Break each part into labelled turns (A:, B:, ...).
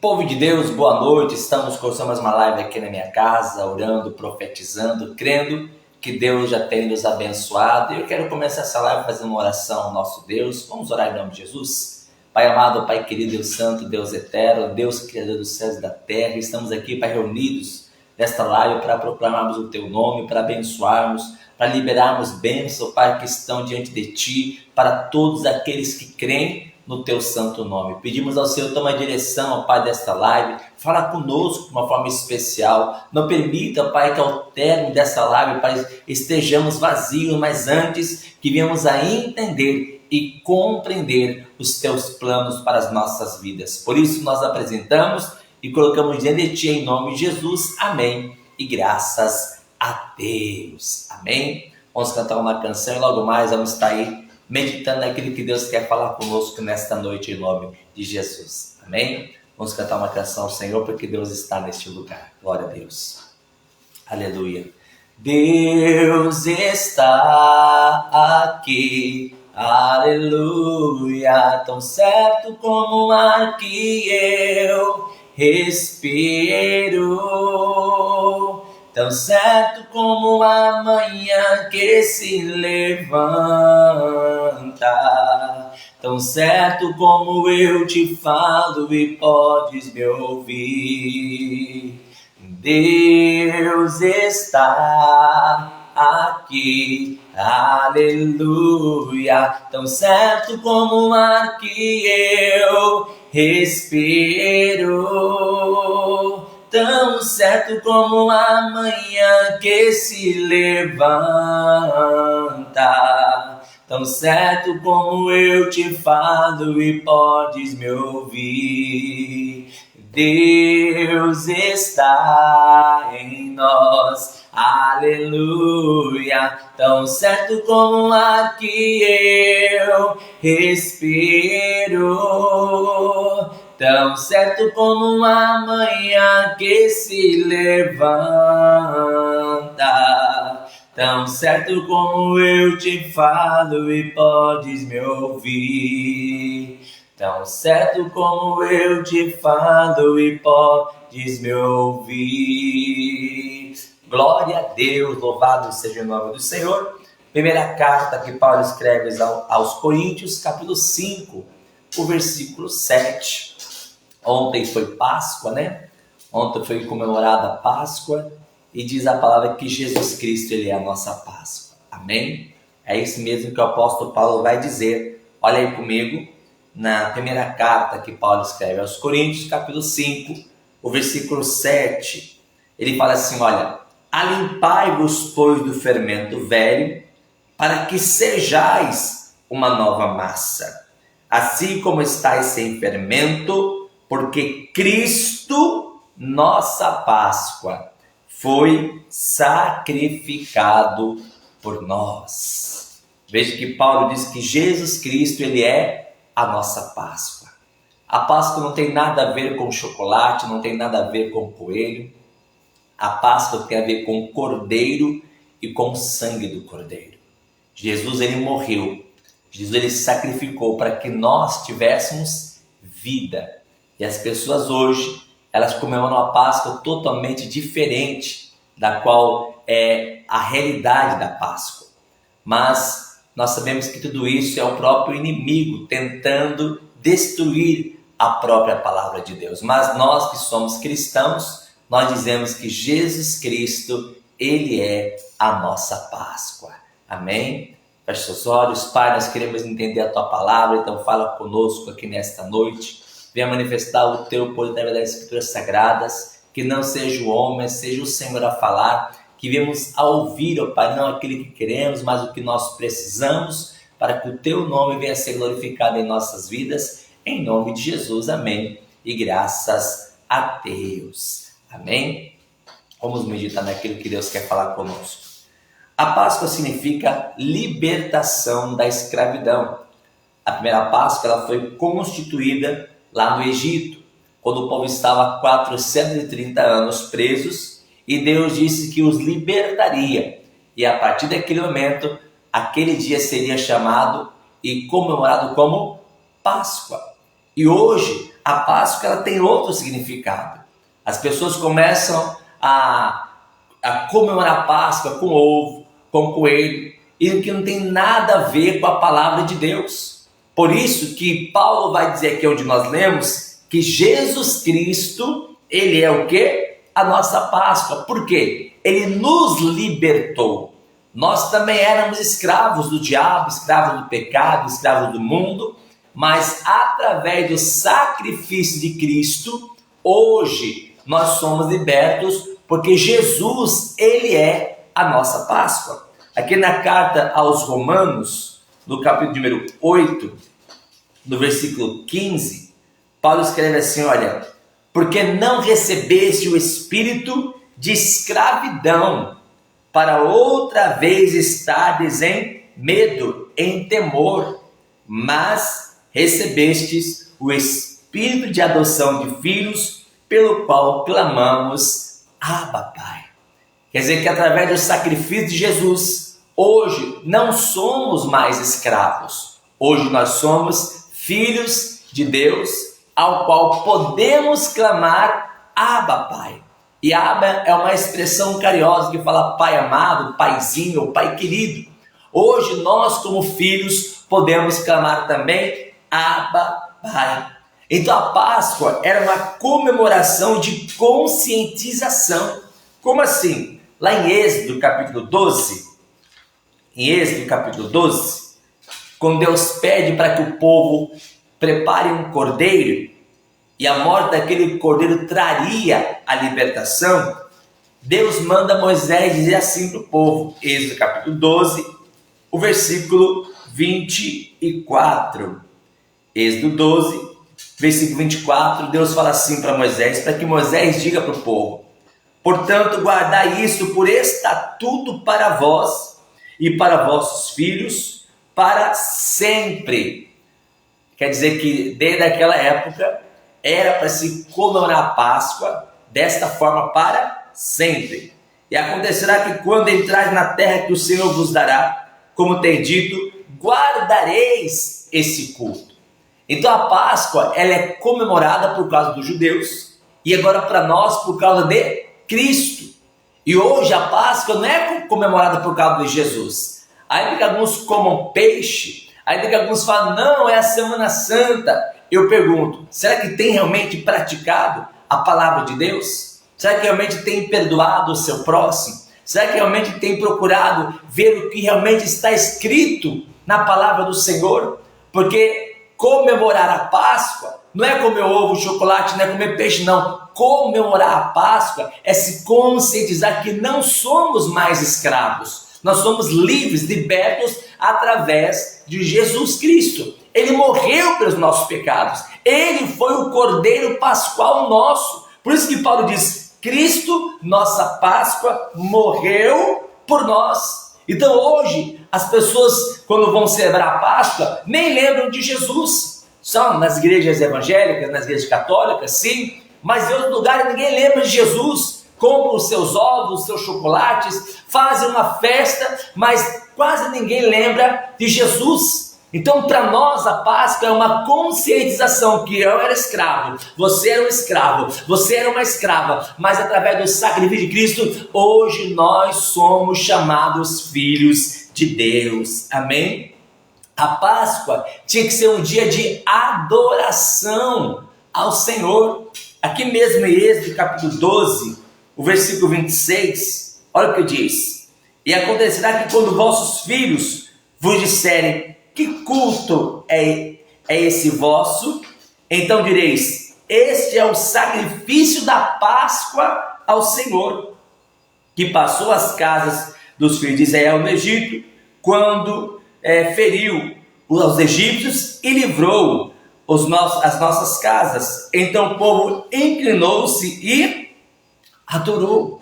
A: Povo de Deus, boa noite. Estamos começando mais uma live aqui na minha casa, orando, profetizando, crendo que Deus já tem nos abençoado. E eu quero começar essa live fazendo uma oração ao nosso Deus. Vamos orar em nome de Jesus? Pai amado, Pai querido, Deus santo, Deus eterno, Deus criador dos céus e da terra. Estamos aqui, Pai, reunidos nesta live para proclamarmos o Teu nome, para abençoarmos, para liberarmos bênçãos, Pai, que estão diante de Ti, para todos aqueles que creem no Teu santo nome. Pedimos ao Senhor, toma a direção, ó Pai, desta live, fala conosco de uma forma especial, não permita, Pai, que ao término dessa live, Pai, estejamos vazios, mas antes que venhamos a entender e compreender os Teus planos para as nossas vidas. Por isso nós apresentamos e colocamos diante de Ti em nome de Jesus, amém, e graças a Deus, amém. Vamos cantar uma canção e logo mais vamos estar aí meditando naquilo que Deus quer falar conosco nesta noite em nome de Jesus, amém? Vamos cantar uma canção ao Senhor porque Deus está neste lugar, glória a Deus, aleluia. Deus está aqui, aleluia, tão certo como o ar que eu respiro, tão certo como a manhã que se levanta, tão certo como eu te falo e podes me ouvir. Deus está aqui, aleluia, tão certo como o ar que eu respiro, tão certo como a manhã que se levanta, tão certo como eu te falo e podes me ouvir. Deus está em nós, aleluia, tão certo como o ar que eu respiro, tão certo como a manhã que se levanta, tão certo como eu te falo e podes me ouvir, tão certo como eu te falo e podes me ouvir. Glória a Deus, louvado seja o nome do Senhor. Primeira carta que Paulo escreve aos Coríntios, capítulo 5, o versículo 7. Ontem foi Páscoa, né? Ontem foi comemorada a Páscoa e diz a palavra que Jesus Cristo, Ele é a nossa Páscoa. Amém? É isso mesmo que o apóstolo Paulo vai dizer. Olha aí comigo, na primeira carta que Paulo escreve aos Coríntios, capítulo 5, o versículo 7. Ele fala assim, olha, alimpai-vos, pois, do fermento velho, para que sejais uma nova massa, assim como estáis sem fermento, porque Cristo, nossa Páscoa, foi sacrificado por nós. Veja que Paulo diz que Jesus Cristo, Ele é a nossa Páscoa. A Páscoa não tem nada a ver com chocolate, não tem nada a ver com coelho. A Páscoa tem a ver com o cordeiro e com o sangue do cordeiro. Jesus, Ele morreu. Jesus, Ele sacrificou para que nós tivéssemos vida. E as pessoas hoje, elas comemoram a Páscoa totalmente diferente da qual é a realidade da Páscoa. Mas nós sabemos que tudo isso é o próprio inimigo tentando destruir a própria palavra de Deus. Mas nós que somos cristãos, nós dizemos que Jesus Cristo, Ele é a nossa Páscoa. Amém? Feche seus olhos. Pai, nós queremos entender a Tua palavra, então fala conosco aqui nesta noite. Venha manifestar o Teu poder das Escrituras Sagradas, que não seja o homem, seja o Senhor a falar, que venhamos a ouvir, ó Pai, não aquilo que queremos, mas o que nós precisamos, para que o Teu nome venha a ser glorificado em nossas vidas, em nome de Jesus, amém, e graças a Deus, amém. Vamos meditar naquilo que Deus quer falar conosco. A Páscoa significa libertação da escravidão. A primeira Páscoa ela foi constituída lá no Egito, quando o povo estava há 430 anos presos, e Deus disse que os libertaria. E a partir daquele momento, aquele dia seria chamado e comemorado como Páscoa. E hoje a Páscoa ela tem outro significado. As pessoas começam a comemorar a Páscoa com ovo, com coelho, e que não tem nada a ver com a palavra de Deus. Por isso que Paulo vai dizer aqui onde nós lemos, que Jesus Cristo, ele é o quê? A nossa Páscoa. Por quê? Ele nos libertou. Nós também éramos escravos do diabo, escravos do pecado, escravos do mundo, mas através do sacrifício de Cristo, hoje nós somos libertos, porque Jesus, ele é a nossa Páscoa. Aqui na carta aos Romanos, no capítulo número 8, no versículo 15, Paulo escreve assim, olha, porque não recebeste o espírito de escravidão, para outra vez estardes em medo, em temor, mas recebestes o espírito de adoção de filhos, pelo qual clamamos, Abba, Pai. Quer dizer que através do sacrifício de Jesus, hoje não somos mais escravos. Hoje nós somos filhos de Deus, ao qual podemos clamar, Abba, Pai. E Abba é uma expressão carinhosa que fala pai amado, paizinho ou pai querido. Hoje nós, como filhos, podemos clamar também, Abba, Pai. Então a Páscoa era uma comemoração de conscientização. Como assim? Lá em Êxodo capítulo 12, quando Deus pede para que o povo prepare um cordeiro, e a morte daquele cordeiro traria a libertação, Deus manda Moisés dizer assim para o povo, Êxodo capítulo 12, o versículo 24. Êxodo 12, versículo 24, Deus fala assim para Moisés, para que Moisés diga para o povo, portanto, guardai isso por estatuto para vós e para vossos filhos para sempre. Quer dizer que desde aquela época era para se comemorar a Páscoa desta forma para sempre. E acontecerá que quando entrares na terra que o Senhor vos dará, como tem dito, guardareis esse culto. Então a Páscoa ela é comemorada por causa dos judeus e agora para nós por causa de Cristo. E hoje a Páscoa não é comemorada por causa de Jesus. Ainda que alguns comam peixe, ainda que alguns falam, não, é a Semana Santa. Eu pergunto, será que tem realmente praticado a palavra de Deus? Será que realmente tem perdoado o seu próximo? Será que realmente tem procurado ver o que realmente está escrito na palavra do Senhor? Porque comemorar a Páscoa não é comer ovo, chocolate, não é comer peixe, não. Comemorar a Páscoa é se conscientizar que não somos mais escravos. Nós somos livres, libertos através de Jesus Cristo. Ele morreu pelos nossos pecados. Ele foi o Cordeiro Pascual nosso. Por isso que Paulo diz, Cristo, nossa Páscoa, morreu por nós. Então hoje, as pessoas, quando vão celebrar a Páscoa, nem lembram de Jesus. Só nas igrejas evangélicas, nas igrejas católicas, sim. Mas em outros lugares ninguém lembra de Jesus. Compram os seus ovos, os seus chocolates, fazem uma festa, mas quase ninguém lembra de Jesus. Então, para nós, a Páscoa é uma conscientização que eu era escravo, você era um escravo, você era uma escrava, mas através do sacrifício de Cristo, hoje nós somos chamados filhos de Deus. Amém? A Páscoa tinha que ser um dia de adoração ao Senhor. Aqui mesmo em Êxodo capítulo 12, o versículo 26, olha o que diz. E acontecerá que quando vossos filhos vos disserem, que culto é esse vosso? Então direis, este é o sacrifício da Páscoa ao Senhor, que passou as casas dos filhos de Israel no Egito, quando feriu os egípcios e livrou as nossas casas. Então o povo inclinou-se e adorou.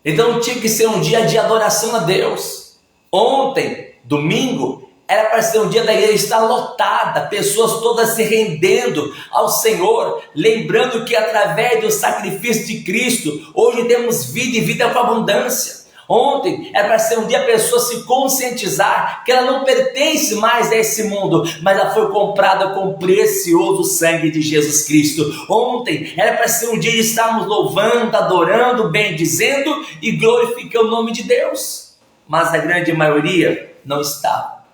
A: Então tinha que ser um dia de adoração a Deus. Ontem, domingo, era para ser um dia da igreja estar lotada, pessoas todas se rendendo ao Senhor, lembrando que através do sacrifício de Cristo, hoje temos vida e vida com abundância. Ontem era para ser um dia a pessoa se conscientizar que ela não pertence mais a esse mundo, mas ela foi comprada com o precioso sangue de Jesus Cristo. Ontem era para ser um dia de estarmos louvando, adorando, bendizendo e glorificando o nome de Deus, mas a grande maioria não estava.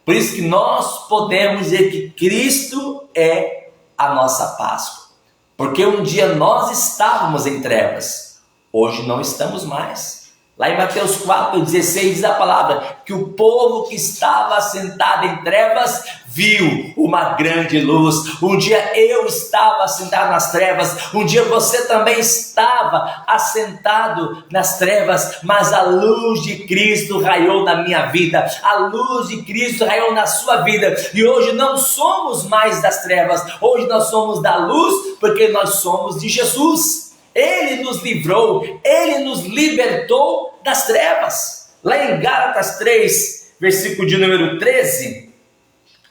A: Por isso que nós podemos dizer que Cristo é a nossa Páscoa, porque um dia nós estávamos em trevas, hoje não estamos mais. Lá em Mateus 4,16 diz a palavra que o povo que estava assentado em trevas viu uma grande luz. Um dia eu estava assentado nas trevas, um dia você também estava assentado nas trevas, mas a luz de Cristo raiou na minha vida, a luz de Cristo raiou na sua vida, e hoje não somos mais das trevas, hoje nós somos da luz, porque nós somos de Jesus. Ele nos livrou, Ele nos libertou das trevas. Lá em Gálatas 3, versículo de número 13,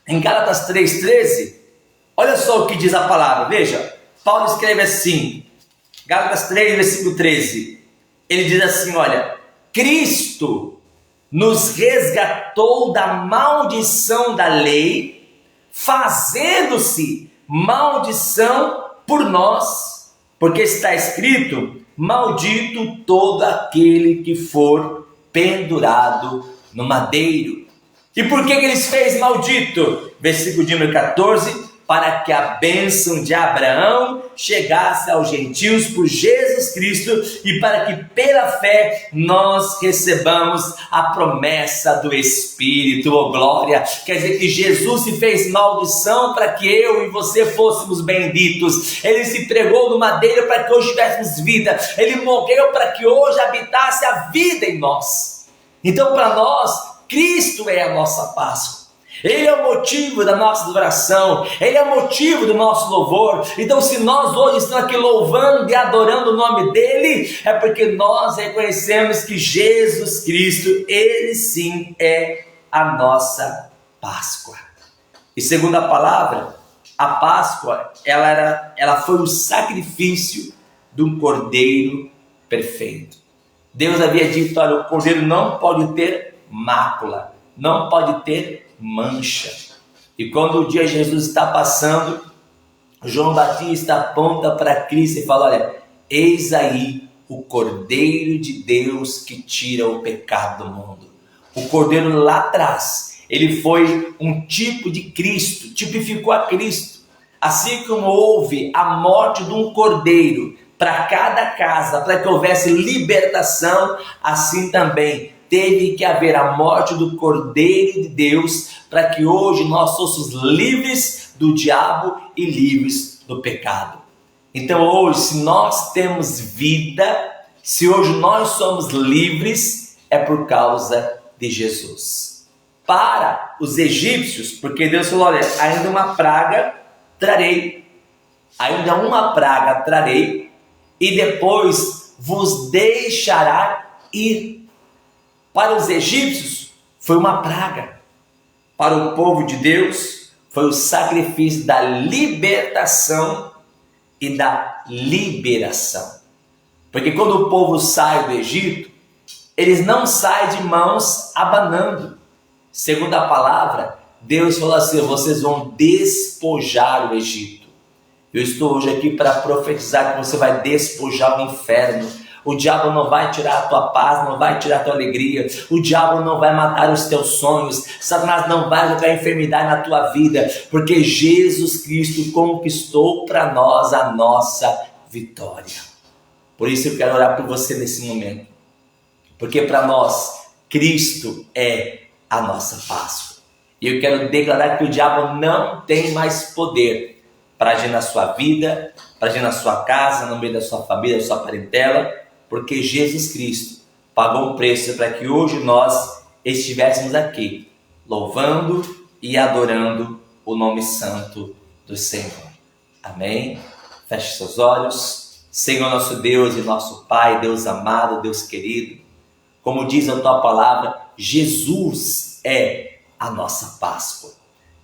A: em Gálatas 3,13, olha só o que diz a palavra, veja, Paulo escreve assim, Gálatas 3, versículo 13, ele diz assim, olha, Cristo nos resgatou da maldição da lei, fazendo-se maldição por nós, porque está escrito, maldito todo aquele que for pendurado no madeiro. E por que ele se fez maldito? Versículo de número 14, para que a bênção de Abraão chegasse aos gentios por Jesus Cristo e para que pela fé nós recebamos a promessa do Espírito, oh glória. Quer dizer que Jesus se fez maldição para que eu e você fôssemos benditos. Ele se pregou no madeiro para que hoje tivéssemos vida. Ele morreu para que hoje habitasse a vida em nós. Então para nós, Cristo é a nossa Páscoa. Ele é o motivo da nossa adoração, Ele é o motivo do nosso louvor. Então se nós hoje estamos aqui louvando e adorando o nome dEle, é porque nós reconhecemos que Jesus Cristo, Ele sim é a nossa Páscoa. E segundo a palavra, a Páscoa, ela foi o sacrifício de um cordeiro perfeito. Deus havia dito, olha, o cordeiro não pode ter mácula, não pode ter mancha. E quando o dia Jesus está passando, João Batista aponta para Cristo e fala, olha, eis aí o Cordeiro de Deus que tira o pecado do mundo. O Cordeiro lá atrás, ele foi um tipo de Cristo, tipificou a Cristo. Assim como houve a morte de um cordeiro para cada casa, para que houvesse libertação, assim também teve que haver a morte do Cordeiro de Deus, para que hoje nós fôssemos livres do diabo e livres do pecado. Então hoje, se nós temos vida, se hoje nós somos livres, é por causa de Jesus. Para os egípcios, porque Deus falou, olha, ainda uma praga trarei, ainda uma praga trarei, e depois vos deixará ir. Para os egípcios foi uma praga, para o povo de Deus foi o sacrifício da libertação e da liberação. Porque quando o povo sai do Egito, eles não saem de mãos abanando. Segundo a palavra, Deus falou assim, vocês vão despojar o Egito. Eu estou hoje aqui para profetizar que você vai despojar o inferno. O diabo não vai tirar a tua paz, não vai tirar a tua alegria. O diabo não vai matar os teus sonhos. Satanás não vai jogar enfermidade na tua vida, porque Jesus Cristo conquistou para nós a nossa vitória. Por isso eu quero orar por você nesse momento, porque para nós Cristo é a nossa Páscoa. E eu quero declarar que o diabo não tem mais poder para agir na sua vida, para agir na sua casa, no meio da sua família, da sua parentela, porque Jesus Cristo pagou um preço para que hoje nós estivéssemos aqui, louvando e adorando o nome santo do Senhor. Amém? Feche seus olhos. Senhor nosso Deus e nosso Pai, Deus amado, Deus querido, como diz a tua palavra, Jesus é a nossa Páscoa.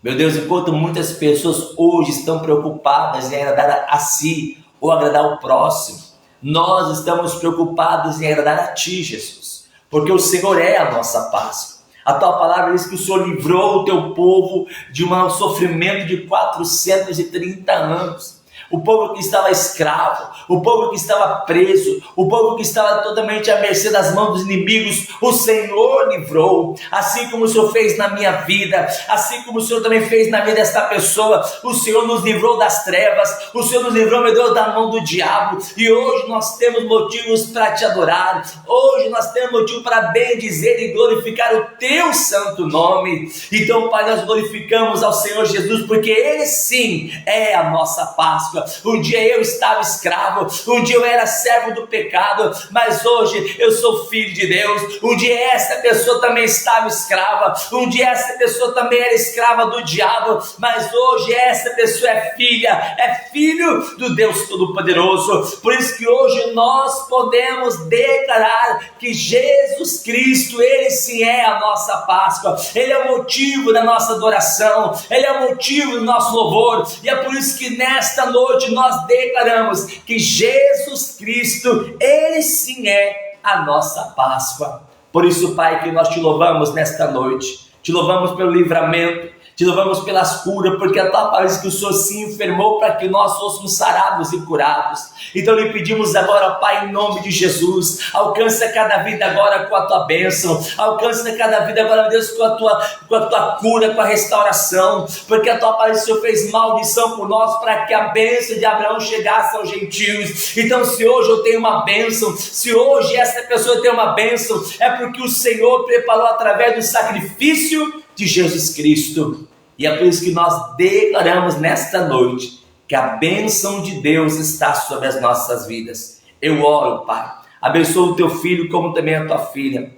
A: Meu Deus, enquanto muitas pessoas hoje estão preocupadas em agradar a si ou agradar o próximo, nós estamos preocupados em agradar a Ti, Jesus. porque o Senhor é a nossa Páscoa. A tua palavra diz que o Senhor livrou o teu povo de um sofrimento de 430 anos. O povo que estava escravo, o povo que estava preso, o povo que estava totalmente à mercê das mãos dos inimigos, o Senhor livrou. Assim como o Senhor fez na minha vida, assim como o Senhor também fez na vida desta pessoa, o Senhor nos livrou das trevas, o Senhor nos livrou, meu Deus, da mão do diabo. E hoje nós temos motivos para te adorar, hoje nós temos motivo para bendizer e glorificar o teu santo nome. Então, Pai, nós glorificamos ao Senhor Jesus, porque Ele sim é a nossa Páscoa. Um dia eu estava escravo, um dia eu era servo do pecado, mas hoje eu sou filho de Deus. Um dia essa pessoa também estava escrava, um dia essa pessoa também era escrava do diabo, mas hoje essa pessoa é filha, é filho do Deus Todo-Poderoso. Por isso que hoje nós podemos declarar que Jesus Cristo, Ele sim é a nossa Páscoa, Ele é o motivo da nossa adoração, Ele é o motivo do nosso louvor, e é por isso que nesta noite nós declaramos que Jesus Cristo, Ele sim é a nossa Páscoa. Por isso, Pai, que nós te louvamos nesta noite, te louvamos pelo livramento, te louvamos pelas curas, porque a tua palavra diz que o Senhor se enfermou para que nós fôssemos sarados e curados. Então lhe pedimos agora, Pai, em nome de Jesus, alcança cada vida agora com a tua bênção, alcança cada vida agora, Deus, com a tua cura, com a restauração, porque a tua palavra diz que o Senhor fez maldição por nós para que a bênção de Abraão chegasse aos gentios. Então, se hoje eu tenho uma bênção, se hoje essa pessoa tem uma bênção, é porque o Senhor preparou através do sacrifício de Jesus Cristo. E é por isso que nós declaramos nesta noite que a bênção de Deus está sobre as nossas vidas. Eu oro, Pai, abençoa o teu filho como também a tua filha,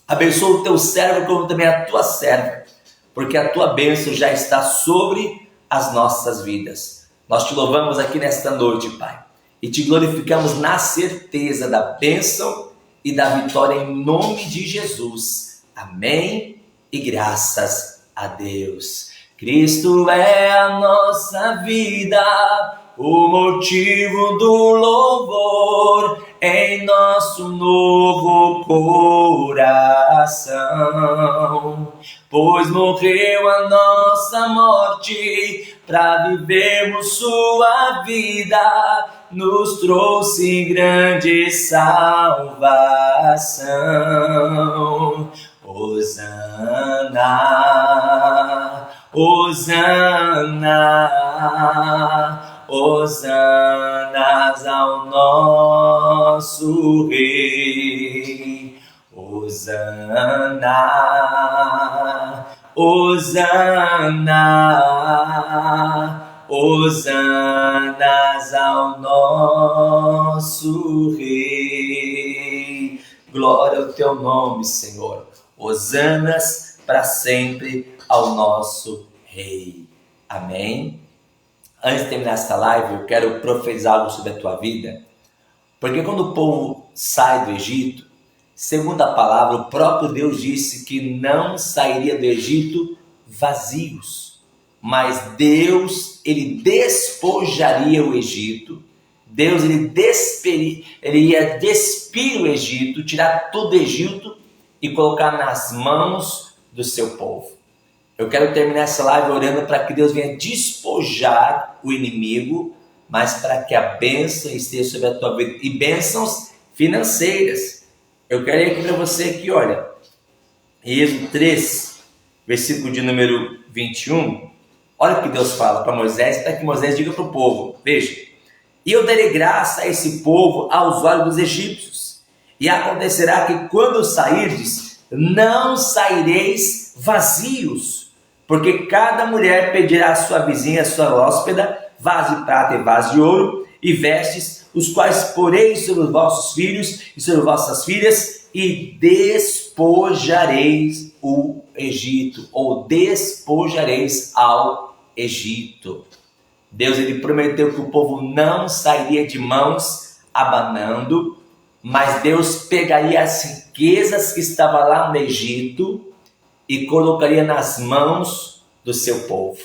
A: abençoa o teu servo como também a tua serva, porque a tua bênção já está sobre as nossas vidas. Nós te louvamos aqui nesta noite, Pai, e te glorificamos na certeza da bênção e da vitória em nome de Jesus. Amém e graças a Deus. Cristo é a nossa vida, o motivo do louvor em nosso novo coração. Pois morreu a nossa morte, para vivermos sua vida, nos trouxe grande salvação. Hosana, Hosana, Hosanas ao nosso Rei. Hosana, Hosana, Hosanas ao nosso Rei. Glória ao teu nome, Senhor. Hosanas para sempre ao nosso Rei. Amém? Antes de terminar esta live, eu quero profetizar algo sobre a tua vida, porque quando o povo sai do Egito, segundo a palavra, o próprio Deus disse que não sairia do Egito vazios, mas Deus, Ele despojaria o Egito. Deus, Ele ia despir o Egito, tirar tudo do Egito e colocar nas mãos do seu povo. Eu quero terminar essa live orando para que Deus venha despojar o inimigo, mas para que a bênção esteja sobre a tua vida, e bênçãos financeiras. Eu quero ir aqui para você aqui, olha, em Êxodo 3, versículo de número 21, olha o que Deus fala para Moisés, para que Moisés diga para o povo, veja: e eu darei graça a esse povo aos olhos dos egípcios, e acontecerá que quando sairdes, não saireis vazios, porque cada mulher pedirá à sua vizinha, à sua hóspeda, vaso de prata e vaso de ouro, e vestes, os quais poreis sobre os vossos filhos e sobre vossas filhas, e despojareis o Egito, ou despojareis ao Egito. Deus, ele prometeu que o povo não sairia de mãos abanando, mas Deus pegaria as riquezas que estavam lá no Egito e colocaria nas mãos do seu povo.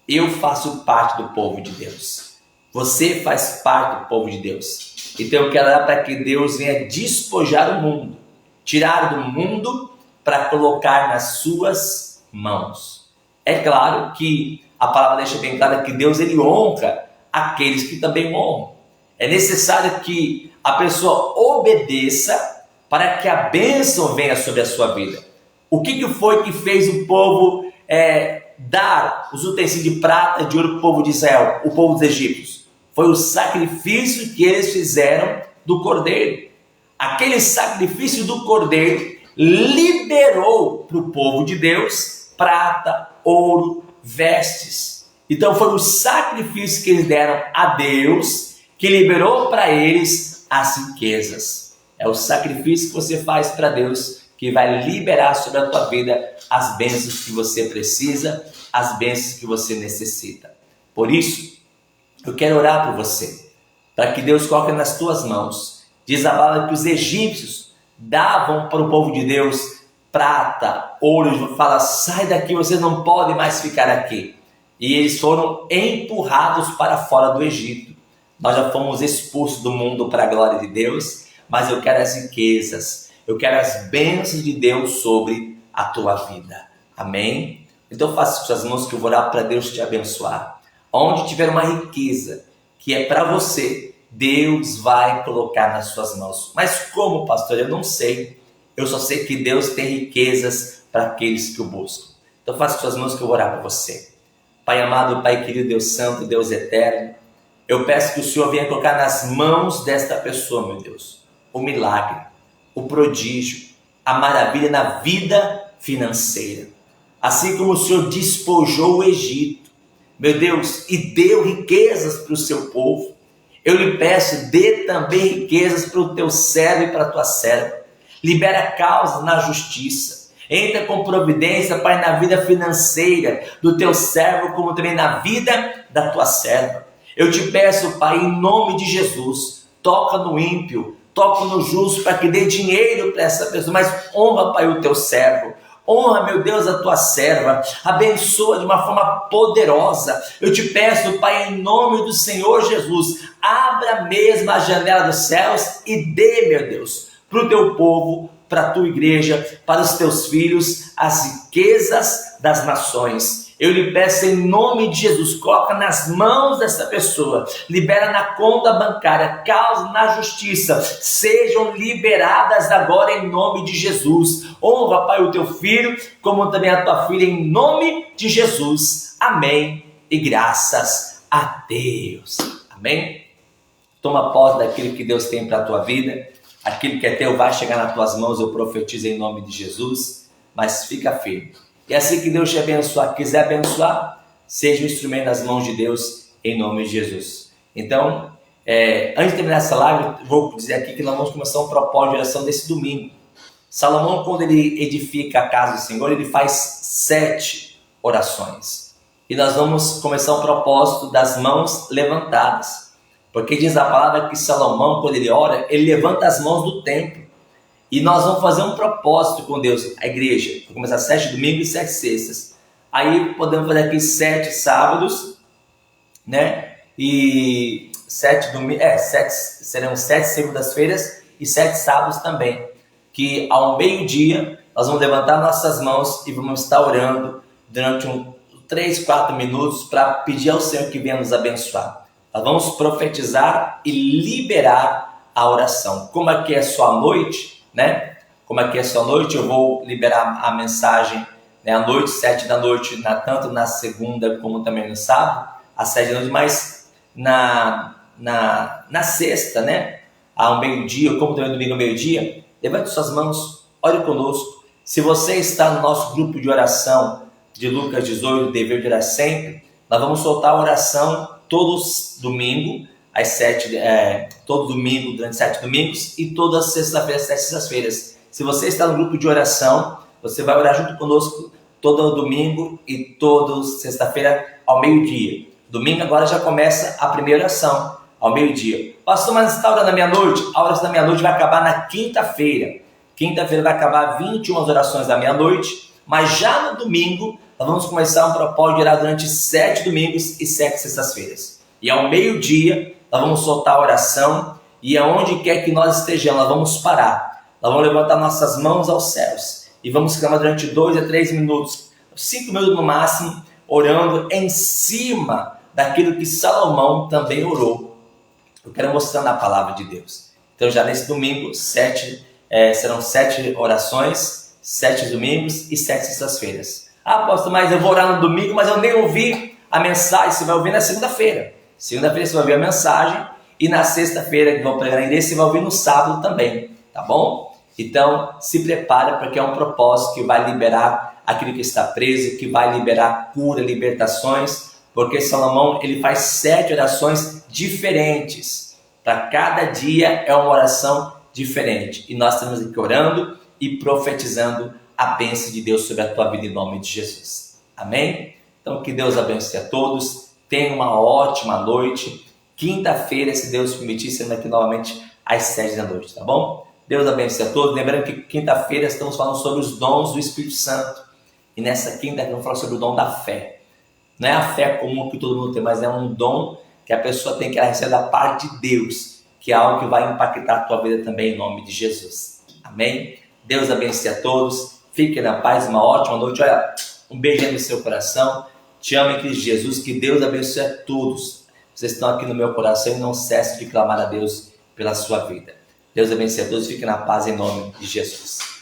A: Eu faço parte do povo de Deus. Você faz parte do povo de Deus. Então eu quero orar para que Deus venha despojar o mundo tiraram do mundo para colocar nas suas mãos. É claro que a palavra deixa bem claro que Deus ele honra aqueles que também honram. É necessário que a pessoa obedeça para que a bênção venha sobre a sua vida. O que foi que fez o povo dar os utensílios de prata e de ouro para o povo de Israel, o povo dos egípcios? Foi o sacrifício que eles fizeram do cordeiro. Aquele sacrifício do cordeiro liberou para o povo de Deus prata, ouro, vestes. Então foi o sacrifício que eles deram a Deus que liberou para eles as riquezas. É o sacrifício que você faz para Deus que vai liberar sobre a tua vida as bênçãos que você precisa, as bênçãos que você necessita. Por isso, eu quero orar por você, para que Deus coloque nas tuas mãos. Diz a palavra que os egípcios davam para o povo de Deus prata, ouro, fala, sai daqui, vocês não podem mais ficar aqui. E eles foram empurrados para fora do Egito. Nós já fomos expulsos do mundo para a glória de Deus, mas eu quero as riquezas, eu quero as bênçãos de Deus sobre a tua vida. Amém? Então faça com suas mãos que eu vou orar para Deus te abençoar. Onde tiver uma riqueza que é para você, Deus vai colocar nas suas mãos. Mas como, pastor? Eu não sei. Eu só sei que Deus tem riquezas para aqueles que o buscam. Então faça com suas mãos que eu vou orar para você. Pai amado, Pai querido, Deus santo, Deus eterno, eu peço que o Senhor venha colocar nas mãos desta pessoa, meu Deus, o milagre, o prodígio, a maravilha na vida financeira. Assim como o Senhor despojou o Egito, meu Deus, e deu riquezas para o seu povo, eu lhe peço, dê também riquezas para o teu servo e para a tua serva. Libera causa na justiça. Entra com providência, Pai, na vida financeira do teu servo, como também na vida da tua serva. Eu te peço, Pai, em nome de Jesus, toca no ímpio, toca no justo, para que dê dinheiro para essa pessoa, mas honra, Pai, o teu servo. Honra, meu Deus, a tua serva, abençoa de uma forma poderosa. Eu te peço, Pai, em nome do Senhor Jesus, abra mesmo a janela dos céus e dê, meu Deus, para o teu povo, para a tua igreja, para os teus filhos, as riquezas das nações. Eu lhe peço em nome de Jesus, coloca nas mãos dessa pessoa, libera na conta bancária, causa na justiça, sejam liberadas agora em nome de Jesus. Honra, Pai, o teu filho, como também a tua filha, em nome de Jesus. Amém. E graças a Deus. Amém. Toma posse daquilo que Deus tem para a tua vida. Aquilo que é teu vai chegar nas tuas mãos, eu profetizo em nome de Jesus. Mas fica firme. E assim que Deus te abençoar, quiser abençoar, seja um instrumento nas mãos de Deus, em nome de Jesus. Então, antes de terminar essa live, vou dizer aqui que nós vamos começar um propósito de oração desse domingo. Salomão, quando ele edifica a casa do Senhor, ele faz 7 orações. E nós vamos começar um propósito das mãos levantadas. Porque diz a palavra que Salomão, quando ele ora, ele levanta as mãos do templo. E nós vamos fazer um propósito com Deus, a igreja. Vou começar 7 domingos e 7 sextas. Aí podemos fazer aqui 7 sábados, né? E 7 domingos, serão 7 segundas-feiras e 7 sábados também. Que ao meio-dia nós vamos levantar nossas mãos e vamos estar orando durante 3, 4 minutos para pedir ao Senhor que venha nos abençoar. Nós vamos profetizar e liberar a oração. Como aqui é só a noite, né? Como aqui é só noite, eu vou liberar a mensagem, né, à noite, 7 da noite, tanto na segunda como também no sábado, às 7 da noite, mas na sexta, né, ao meio-dia, como também no domingo ao meio-dia, levante suas mãos, ore conosco. Se você está no nosso grupo de oração de Lucas 18, dever de orar sempre, nós vamos soltar a oração todos domingo, às 7, todo domingo, durante 7 domingos, e toda sexta-feira, 7 sextas-feiras. Se você está no grupo de oração, você vai orar junto conosco todo domingo e toda sexta-feira ao meio-dia. Domingo agora já começa a primeira oração, ao meio-dia. Pastor, mas está orando à meia-noite? A oração da meia-noite vai acabar na quinta-feira. Quinta-feira vai acabar 21 orações da meia-noite, mas já no domingo nós vamos começar um propósito de orar durante 7 domingos e 7 sextas-feiras. E ao meio-dia nós vamos soltar a oração e aonde quer que nós estejamos, nós vamos parar. Nós vamos levantar nossas mãos aos céus e vamos clamar durante 2 a 3 minutos, 5 minutos no máximo, orando em cima daquilo que Salomão também orou. Eu quero mostrar na palavra de Deus. Então já nesse domingo, serão 7 orações, 7 domingos e 7 sextas-feiras. Ah, apóstolo, mas eu vou orar no domingo, mas eu nem ouvi a mensagem. Você vai ouvir na segunda-feira. Segunda-feira você vai ouvir a mensagem e na sexta-feira que vou pregar na igreja você vai ouvir no sábado também, tá bom? Então se prepara, porque é um propósito que vai liberar aquilo que está preso, que vai liberar cura, libertações, porque Salomão ele faz 7 orações diferentes. Para cada dia é uma oração diferente. E nós estamos aqui orando e profetizando a bênção de Deus sobre a tua vida em nome de Jesus. Amém? Então que Deus abençoe a todos. Tenha uma ótima noite. Quinta-feira, se Deus permitir, seremos aqui novamente às 7 da noite, tá bom? Deus abençoe a todos. Lembrando que quinta-feira estamos falando sobre os dons do Espírito Santo. E nessa quinta-feira vamos falar sobre o dom da fé. Não é a fé comum que todo mundo tem, mas é um dom que a pessoa tem que receber da parte de Deus, que é algo que vai impactar a tua vida também em nome de Jesus. Amém? Deus abençoe a todos. Fiquem na paz, uma ótima noite. Olha, um beijo no seu coração. Te amo em Cristo Jesus. Que Deus abençoe a todos. Vocês estão aqui no meu coração e não cesse de clamar a Deus pela sua vida. Deus abençoe a todos. Fiquem na paz em nome de Jesus.